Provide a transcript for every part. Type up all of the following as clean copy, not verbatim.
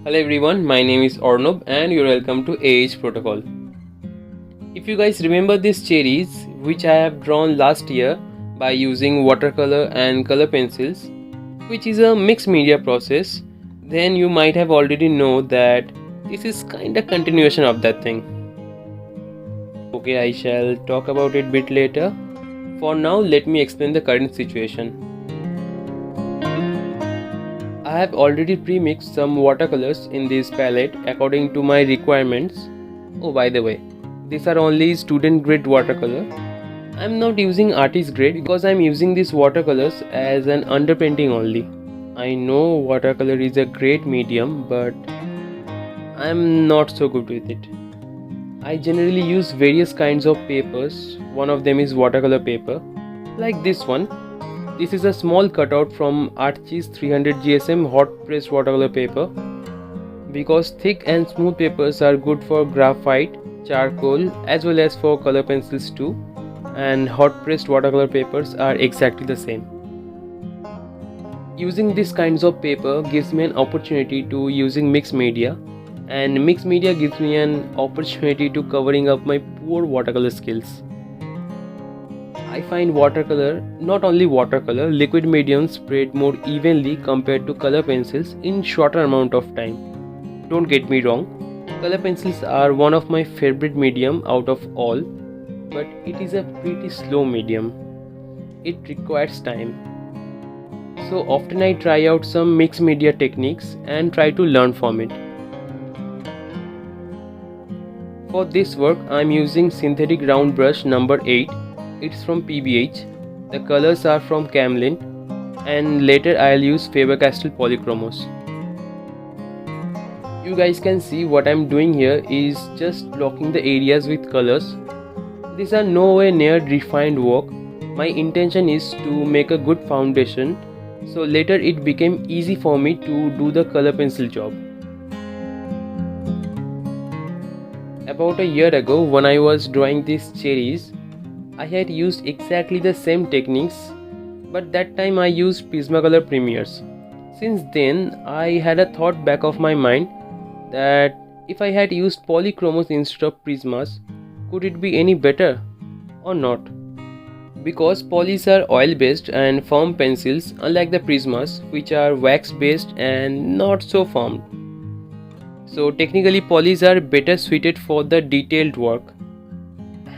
Hello everyone, my name is Arnab and you're welcome to AH Protocol. If you guys remember these cherries which I have drawn last year by using watercolor and color pencils, which is a mixed media process, then you might have already know that this is kinda continuation of that thing. Okay, I shall talk about it bit later. For now, let me explain the current situation. I have already pre-mixed some watercolors in this palette according to my requirements. Oh, by the way, these are only student grade watercolor. I'm not using artist grade because I'm using these watercolors as an underpainting only. I know watercolor is a great medium, but I'm not so good with it. I generally use various kinds of papers. One of them is watercolor paper, like this one. This is a small cutout from Artcheese 300 GSM hot pressed watercolor paper. Because thick and smooth papers are good for graphite, charcoal as well as for color pencils too, and hot pressed watercolor papers are exactly the same. Using these kinds of paper gives me an opportunity to using mixed media, and mixed media gives me an opportunity to covering up my poor watercolor skills. I find watercolor, not only watercolor, liquid mediums spread more evenly compared to color pencils in shorter amount of time. Don't get me wrong, color pencils are one of my favorite medium out of all, but it is a pretty slow medium. It requires time. So often I try out some mixed media techniques and try to learn from it. For this work I am using synthetic round brush number 8. It's from PBH. The colors are from Camlin, and later I'll use Fabercastell Polychromos. You guys can see what I'm doing here is just blocking the areas with colors. These are nowhere near refined work. My intention is to make a good foundation, so later it became easy for me to do the color pencil job. About a year ago, when I was drawing these cherries, I had used exactly the same techniques, but that time I used Prismacolor Premiers. Since then, I had a thought back of my mind that if I had used Polychromos instead of Prismas, could it be any better or not? Because polys are oil based and firm pencils, unlike the Prismas which are wax based and not so firm. So technically polys are better suited for the detailed work.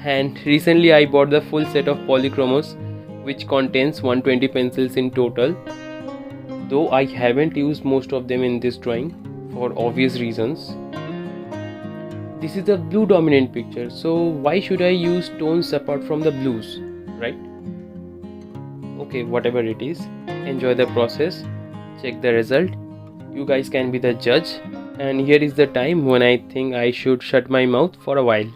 And recently I bought the full set of Polychromos, which contains 120 pencils in total, though I haven't used most of them in this drawing for obvious reasons. This is the blue dominant picture, so why should I use tones apart from the blues, right? Okay, whatever it is, enjoy the process, check the result. You guys can be the judge, and here is the time when I think I should shut my mouth for a while.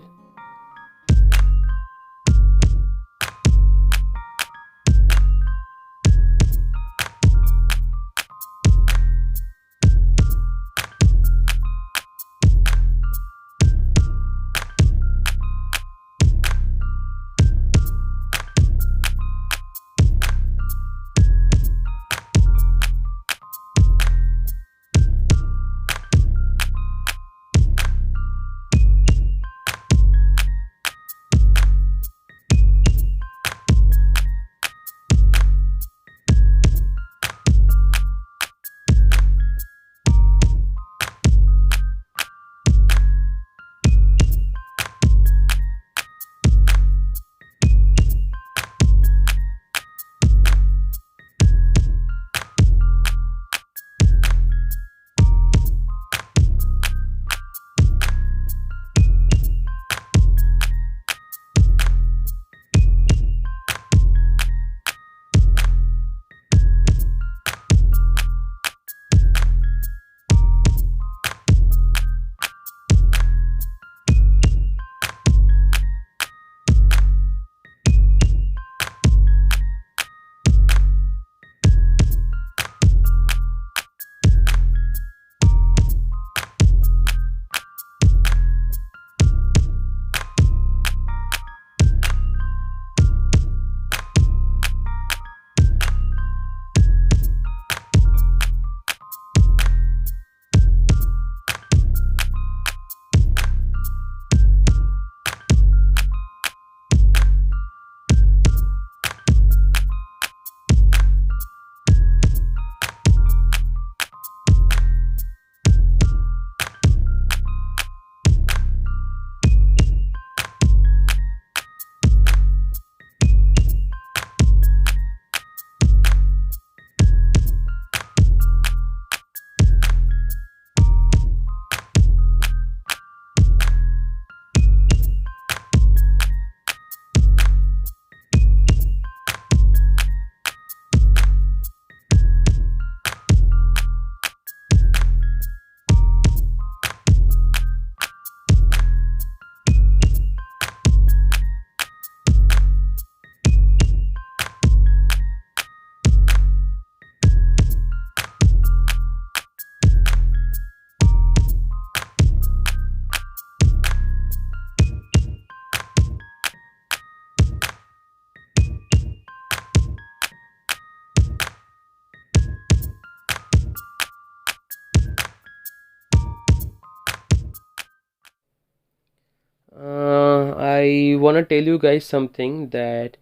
I wanna tell you guys something, that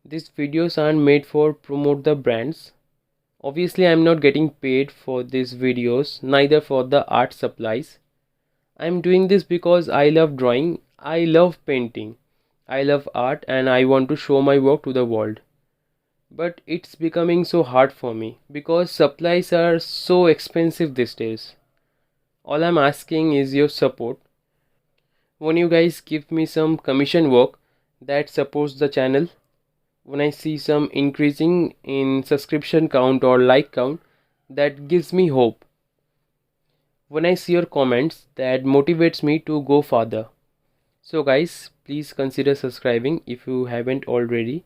these videos aren't made for promote the brands. Obviously I'm not getting paid for these videos, neither for the art supplies. I'm doing this because I love drawing, I love painting, I love art, and I want to show my work to the world. But it's becoming so hard for me because supplies are so expensive these days. All I'm asking is your support. When you guys give me some commission work that supports the channel, when I see some increasing in subscription count or like count, that gives me hope. When I see your comments, that motivates me to go further. So guys, please consider subscribing if you haven't already.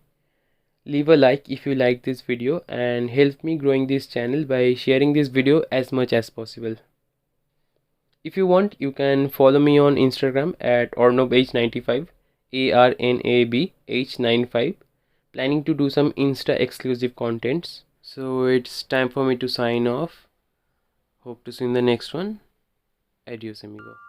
Leave a like if you like this video and help me growing this channel by sharing this video as much as possible. If you want, you can follow me on Instagram at arnabh95, ARNABH95. Planning to do some Insta exclusive contents. So it's time for me to sign off. Hope to see you in the next one. Adios amigo.